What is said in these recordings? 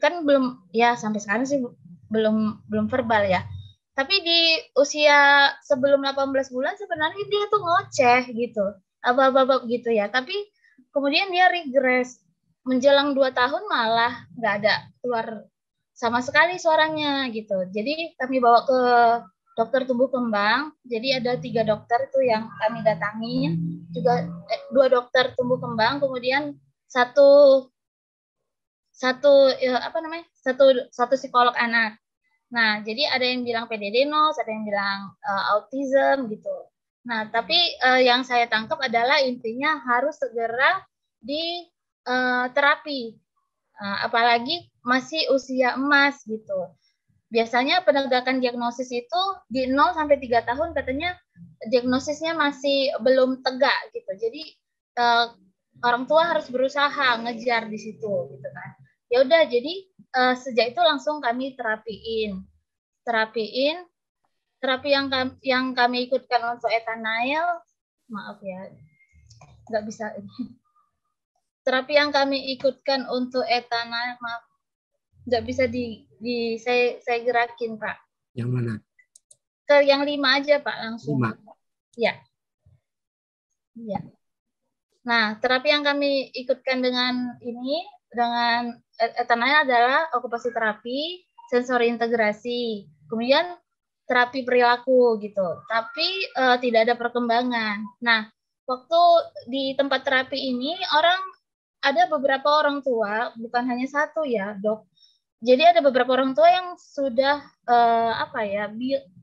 kan belum ya sampai sekarang sih belum verbal ya. Tapi di usia sebelum 18 bulan sebenarnya dia tuh ngoceh gitu. Apa-apa gitu ya. Tapi kemudian dia regres. Menjelang 2 tahun malah nggak ada keluar sama sekali suaranya gitu. Jadi kami bawa ke dokter tumbuh kembang. Jadi ada 3 dokter itu yang kami datangi. Juga 2 dokter tumbuh kembang. Kemudian satu satu psikolog anak. Nah, jadi ada yang bilang PDD-NOS, ada yang bilang autism gitu. Nah, tapi yang saya tangkap adalah intinya harus segera di terapi, apalagi masih usia emas gitu. Biasanya penegakan diagnosis itu di 0 sampai 3 tahun katanya diagnosisnya masih belum tegak gitu. Jadi orang tua harus berusaha ngejar di situ gitu kan. Ya udah, jadi sejak itu langsung kami terapi yang kami ikutkan untuk Ethanail, maaf ya, nggak bisa. Terapi yang kami ikutkan untuk Ethanail, maaf, nggak bisa saya gerakin Pak. Yang mana? Ke yang 5 aja Pak langsung. 5. Ya. Ya. Nah, terapi yang kami ikutkan dengan Ethanail adalah okupasi terapi, sensori integrasi, kemudian terapi perilaku gitu. Tapi tidak ada perkembangan. Nah, waktu di tempat terapi ini ada beberapa orang tua, bukan hanya satu ya, Dok. Jadi ada beberapa orang tua yang sudah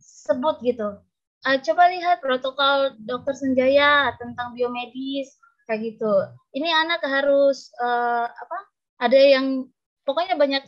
sebut gitu. Coba lihat protokol Dokter Senjaya tentang biomedis kayak gitu. Ini anak harus ada yang pokoknya banyak.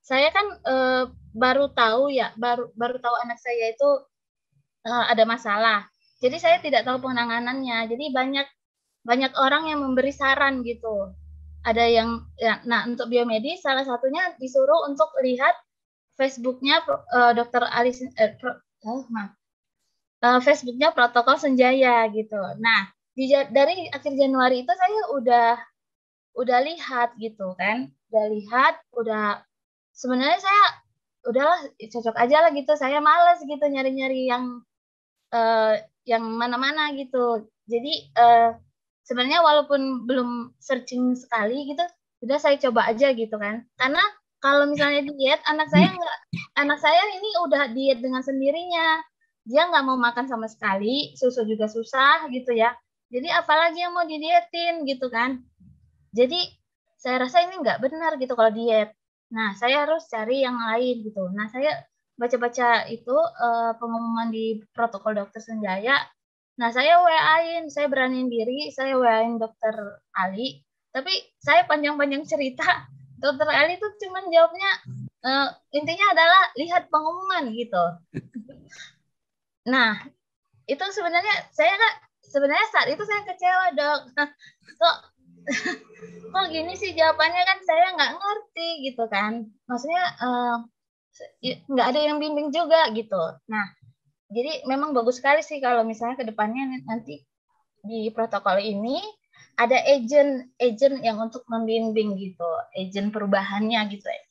Saya kan baru tahu anak saya itu ada masalah. Jadi saya tidak tahu penanganannya. Jadi banyak orang yang memberi saran gitu. Ada yang nah untuk biomedis salah satunya disuruh untuk lihat Facebooknya Dokter Alice Facebooknya Protokol Senjaya gitu. Nah, dari akhir Januari itu saya udah lihat gitu kan. Udah sebenarnya saya udahlah cocok aja lah gitu. Saya malas gitu nyari-nyari yang mana-mana gitu. Jadi sebenarnya walaupun belum searching sekali gitu, udah saya coba aja gitu kan. Karena kalau misalnya diet, anak saya ini udah diet dengan sendirinya. Dia nggak mau makan sama sekali, susu juga susah gitu ya. Jadi apalagi yang mau didietin gitu kan. Jadi saya rasa ini nggak benar gitu kalau diet. Nah, saya harus cari yang lain gitu. Nah, saya baca-baca itu pengumuman di protokol Dokter Senjaya. Nah, saya saya beraniin diri, saya WA-in Dokter Ali. Tapi saya panjang-panjang cerita. Dokter Ali tuh cuman jawabnya intinya adalah lihat pengumuman gitu. Nah, itu sebenarnya saat itu saya kecewa, Dok. Kok gini sih jawabannya, kan saya nggak ngerti gitu kan. Maksudnya nggak ada yang bimbing juga gitu. Nah, jadi memang bagus sekali sih kalau misalnya ke depannya nanti di protokol ini ada agent yang untuk membimbing gitu, agent perubahannya gitu ya.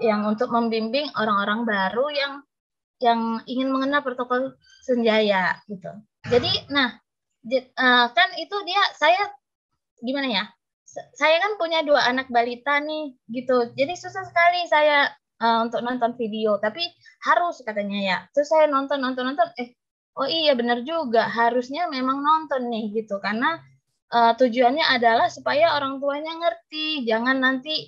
Yang untuk membimbing orang-orang baru yang ingin mengenal protokol Senjaya gitu. Jadi kan itu saya gimana ya? Saya kan punya 2 anak balita nih gitu. Jadi susah sekali saya untuk nonton video, tapi harus katanya ya. Terus saya nonton oh iya benar juga, harusnya memang nonton nih gitu, karena tujuannya adalah supaya orang tuanya ngerti, jangan nanti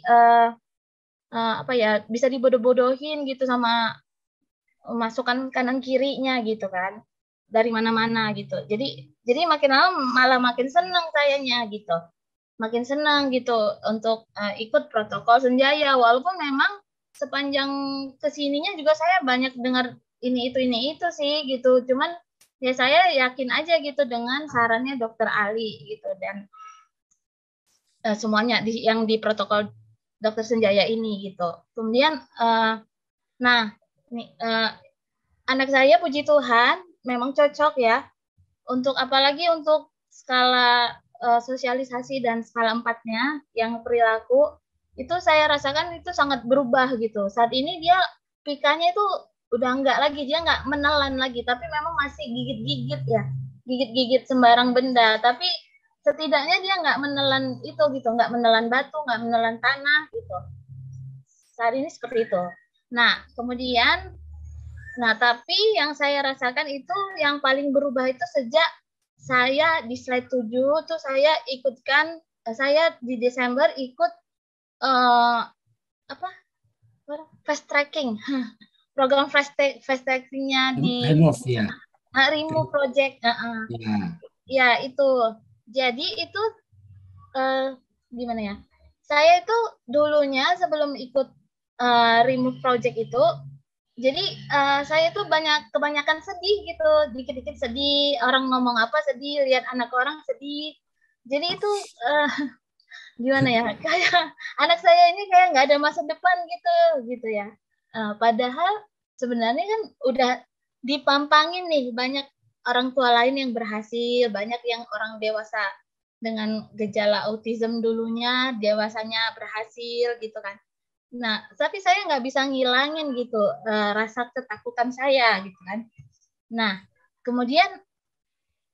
bisa dibodoh-bodohin gitu sama masukan kanan kirinya gitu kan, dari mana-mana gitu. Jadi makin lama malah makin senang sayanya gitu. Makin senang gitu untuk ikut protokol Senjaya, walaupun memang sepanjang kesininya juga saya banyak dengar ini itu sih gitu. Cuman ya saya yakin aja gitu dengan sarannya Dokter Ali gitu, dan semuanya yang di protokol Dokter Senjaya ini gitu. Kemudian anak saya puji Tuhan memang cocok ya, untuk apalagi untuk skala sosialisasi dan skala 4-nya yang perilaku itu saya rasakan itu sangat berubah gitu. Saat ini dia pikanya itu udah enggak lagi, dia enggak menelan lagi, tapi memang masih gigit-gigit ya, gigit-gigit sembarang benda, tapi setidaknya dia enggak menelan itu gitu, enggak menelan batu, enggak menelan tanah gitu. Saat ini seperti itu. Nah, kemudian, nah tapi yang saya rasakan itu yang paling berubah itu sejak saya di slide 7 tuh saya ikutkan, saya di Desember ikut apa fast tracking program fast trackingnya di Remove ya. Remove project Ya. ya itu jadi itu gimana ya, saya itu dulunya sebelum ikut Remove project itu jadi saya tuh kebanyakan sedih gitu, dikit-dikit sedih, orang ngomong apa sedih, lihat anak orang sedih, jadi itu gimana ya, kayak anak saya ini kayak nggak ada masa depan gitu ya. Padahal sebenarnya kan udah dipampangin nih banyak orang tua lain yang berhasil, banyak yang orang dewasa dengan gejala autism dulunya dewasanya berhasil gitu kan. Nah, tapi saya nggak bisa ngilangin gitu rasa ketakutan saya gitu kan. Nah, kemudian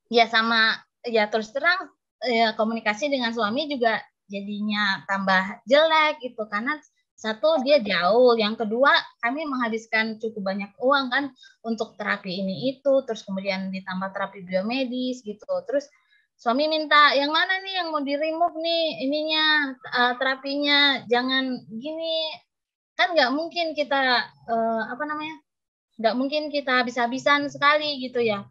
ya sama ya terus terang ya, komunikasi dengan suami juga jadinya tambah jelek gitu karena satu dia jauh, yang kedua kami menghabiskan cukup banyak uang kan untuk terapi ini itu, terus kemudian ditambah terapi biomedis gitu, terus suami minta yang mana nih yang mau di remove nih ininya terapinya jangan gini, kan nggak mungkin kita apa namanya, nggak mungkin kita habis-habisan sekali gitu ya.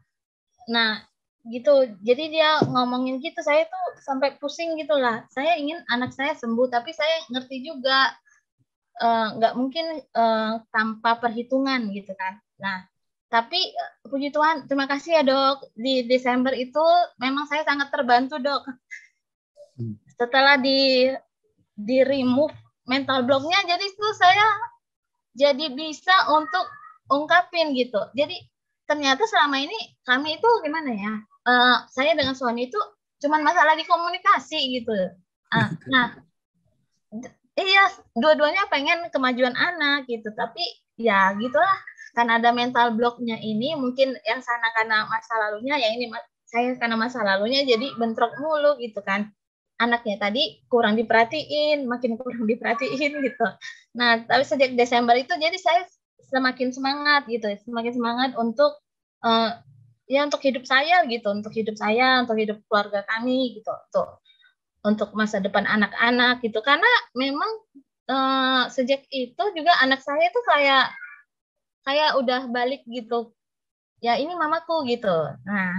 Nah, gitu. Jadi dia ngomongin gitu, saya tuh sampai pusing gitu lah. Saya ingin anak saya sembuh, tapi saya ngerti juga nggak mungkin tanpa perhitungan gitu kan. Nah, tapi puji Tuhan, terima kasih ya dok. Di Desember itu memang saya sangat terbantu dok. Setelah di remove mental blocknya, jadi itu saya jadi bisa untuk ungkapin gitu. Jadi ternyata selama ini kami itu gimana ya? Saya dengan suami itu cuman masalah di komunikasi gitu. Nah, iya dua-duanya pengen kemajuan anak gitu, tapi ya gitulah. Kan ada mental blocknya ini, mungkin yang sana karena masa lalunya, yang ini saya karena masa lalunya jadi bentrok mulu gitu kan. Anaknya tadi kurang diperhatiin, makin kurang diperhatiin gitu. Nah, tapi sejak Desember itu jadi saya semakin semangat gitu, semakin semangat untuk ya untuk hidup saya gitu, untuk hidup saya, untuk hidup keluarga kami gitu, untuk masa depan anak-anak gitu. Karena memang sejak itu juga anak saya tuh kayak kayak udah balik gitu. Ya ini mamaku gitu. Nah,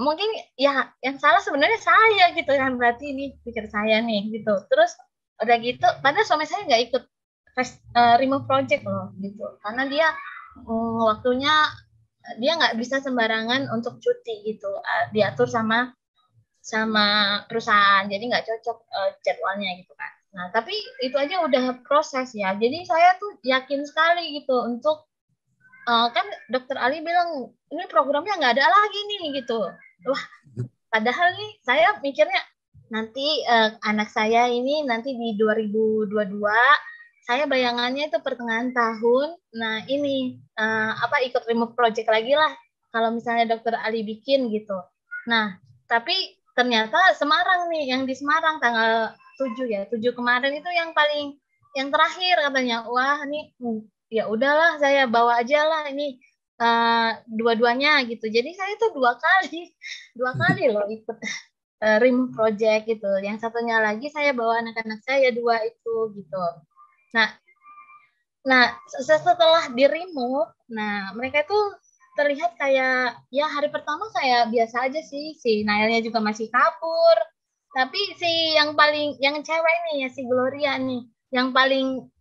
mungkin ya yang salah sebenarnya saya gitu kan, berarti ini pikir saya nih gitu. Terus udah gitu padahal suami saya nggak ikut remove project loh gitu karena dia waktunya dia nggak bisa sembarangan untuk cuti gitu, diatur sama sama perusahaan, jadi nggak cocok jadwalnya gitu kan. Nah tapi itu aja udah proses ya, jadi saya tuh yakin sekali gitu untuk kan dokter Ali bilang ini programnya nggak ada lagi nih gitu. Wah, padahal nih saya mikirnya nanti anak saya ini nanti di 2022 saya bayangannya itu pertengahan tahun. Nah ini apa ikut remove project lagi lah kalau misalnya dokter Ali bikin gitu. Nah tapi ternyata Semarang nih, yang di Semarang tanggal 7 ya, 7 kemarin itu yang paling yang terakhir katanya. Wah nih ya udahlah saya bawa aja lah ini dua-duanya gitu. Jadi saya tuh dua kali loh ikut remove project gitu. Yang satunya lagi saya bawa anak-anak saya dua itu gitu. Nah, nah setelah di remove, nah mereka itu terlihat kayak ya hari pertama kayak biasa aja sih, si Nailnya juga masih kabur. Tapi si yang paling yang cewek nih ya si Gloria nih, yang paling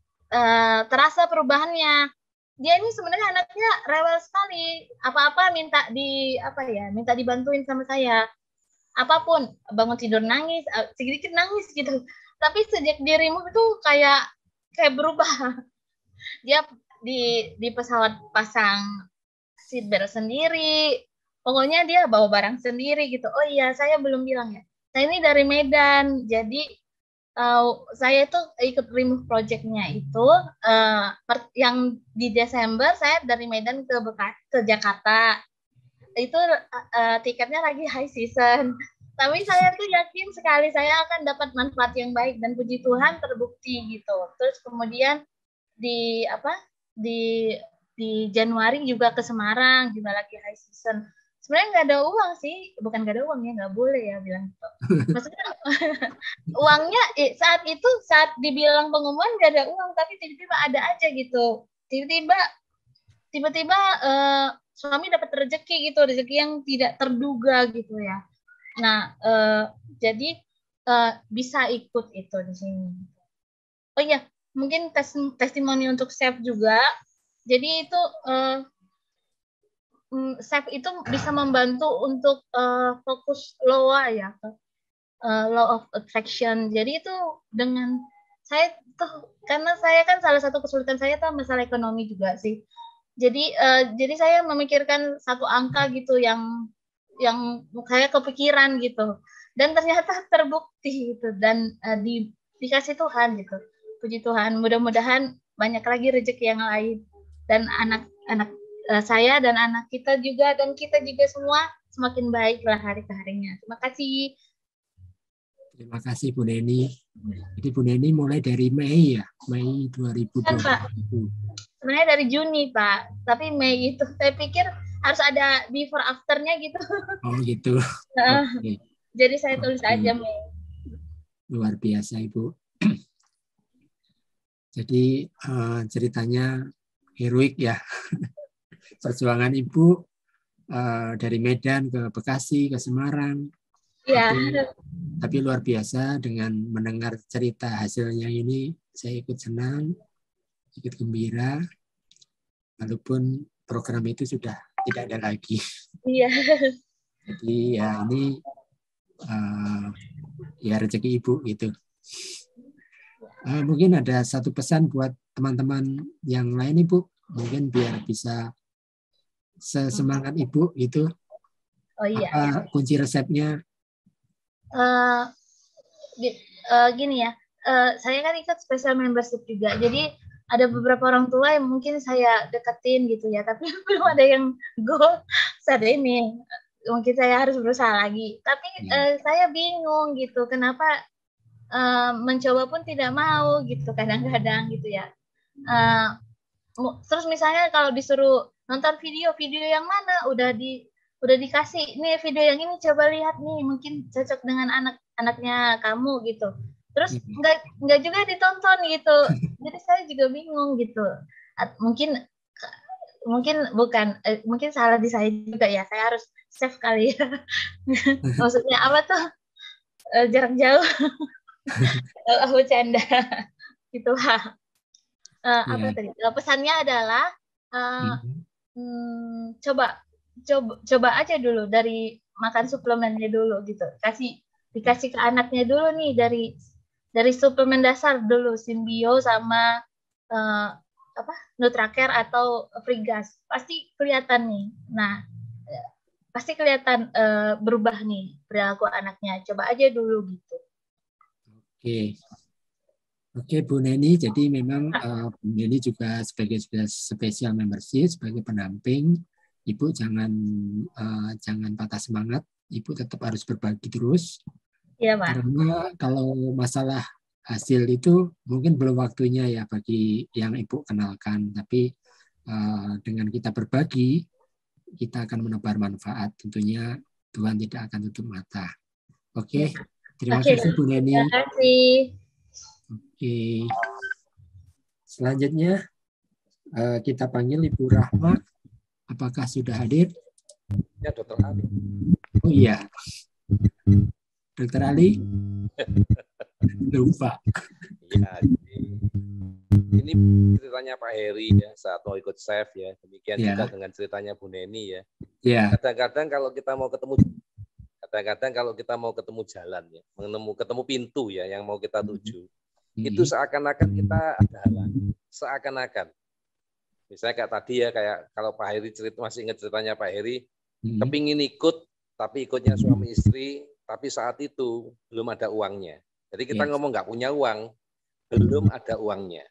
terasa perubahannya. Dia ini sebenarnya anaknya rewel sekali, apa-apa minta di apa ya, minta dibantuin sama saya. Apapun, bangun tidur nangis, sedikit nangis gitu. Tapi sejak di remove itu kayak kayak berubah. Dia di pesawat pasang seatbelt sendiri. Pokoknya dia bawa barang sendiri gitu. Oh iya, saya belum bilang ya. Saya ini dari Medan. Jadi saya itu ikut remove project-nya itu yang di Desember saya dari Medan ke Jakarta. Itu tiketnya lagi high season. Tapi saya tuh yakin sekali saya akan dapat manfaat yang baik dan puji Tuhan terbukti gitu. Terus kemudian di di Januari juga ke Semarang juga lagi high season. Sebenarnya nggak ada uang sih, bukan nggak ada uang ya, nggak boleh ya bilang gitu. Maksudnya uangnya saat dibilang pengumuman nggak ada uang, tapi tiba-tiba ada aja gitu. Tiba-tiba suami dapat rezeki gitu, rezeki yang tidak terduga gitu ya. Nah, jadi bisa ikut itu di sini. Oh iya, mungkin testimoni untuk chef juga. Jadi itu chef itu bisa membantu untuk fokus LOA ya, law of attraction. Jadi itu dengan saya tuh karena saya kan salah satu kesulitan saya tuh masalah ekonomi juga sih. Jadi saya memikirkan satu angka gitu yang saya kepikiran gitu dan ternyata terbukti gitu dan dikasih Tuhan gitu. Puji Tuhan, mudah-mudahan banyak lagi rezeki yang lain dan anak-anak saya dan anak kita juga dan kita juga semua semakin baiklah hari ke harinya. Terima kasih. Terima kasih Bu Neni. Jadi Bu Neni mulai dari Mei ya, Mei 2020. Kan, Pak. Sebenarnya dari Juni Pak, tapi Mei itu saya pikir harus ada before afternya gitu. Oh gitu. Okay. Jadi saya tulis aja Mei. Luar biasa Ibu. Jadi ceritanya heroik ya. Perjuangan Ibu dari Medan ke Bekasi ke Semarang. Ya. Tapi luar biasa dengan mendengar cerita hasilnya ini, saya ikut senang, ikut gembira, walaupun program itu sudah tidak ada lagi. Iya. Jadi ya ini ya rezeki Ibu gitu. Mungkin ada satu pesan buat teman-teman yang lain Ibu, mungkin biar bisa sesemangat Ibu gitu. Oh iya. Apa kunci resepnya? Gini ya, saya kan ikut special membership juga, jadi ada beberapa orang tua yang mungkin saya deketin gitu ya, tapi belum ada yang go saat ini. Mungkin saya harus berusaha lagi, tapi saya bingung gitu, kenapa mencoba pun tidak mau gitu kadang-kadang gitu ya. Terus misalnya kalau disuruh nonton video yang mana udah dikasih nih video yang ini, coba lihat nih mungkin cocok dengan anaknya kamu gitu, terus nggak juga ditonton gitu, jadi saya juga bingung gitu. Mungkin bukan mungkin salah di saya juga ya, saya harus save kali ya. Maksudnya apa tuh, jarak jauh. Kalau bercanda gitulah. Apa tadi pesannya adalah coba aja dulu dari makan suplemennya dulu gitu, dikasih ke anaknya dulu nih dari suplemen dasar dulu, Symbio sama Nutracare atau Freegas, pasti kelihatan nih. Nah, pasti kelihatan berubah nih perilaku anaknya, coba aja dulu gitu. Oke, Bu Neni, jadi memang Bu Neni juga sebagai spesial membership, sebagai pendamping, Ibu jangan patah semangat, Ibu tetap harus berbagi terus. Iya, Pak. Karena kalau masalah hasil itu mungkin belum waktunya ya bagi yang Ibu kenalkan, tapi dengan kita berbagi, kita akan menebar manfaat. Tentunya Tuhan tidak akan tutup mata. Oke, terima kasih Bu Neni. Terima kasih. Oke. Selanjutnya kita panggil Ibu Rahma. Apakah sudah hadir? Ya, Dokter Ali. Oh iya. Dokter Ali? Lupa. Ya, ini ceritanya Pak Heri ya, saat mau ikut chef ya. Demikian juga dengan ceritanya Bu Neni ya. Kadang-kadang kalau kita mau ketemu jalan ya, ketemu pintu ya yang mau kita tuju. Itu seakan-akan kita ada halangan, seakan-akan. Misalnya kayak tadi ya, kayak kalau Pak Heri masih ingat ceritanya Pak Heri, kepingin ikut, tapi ikutnya suami istri, tapi saat itu belum ada uangnya. Jadi kita Yes. ngomong nggak punya uang, belum ada uangnya.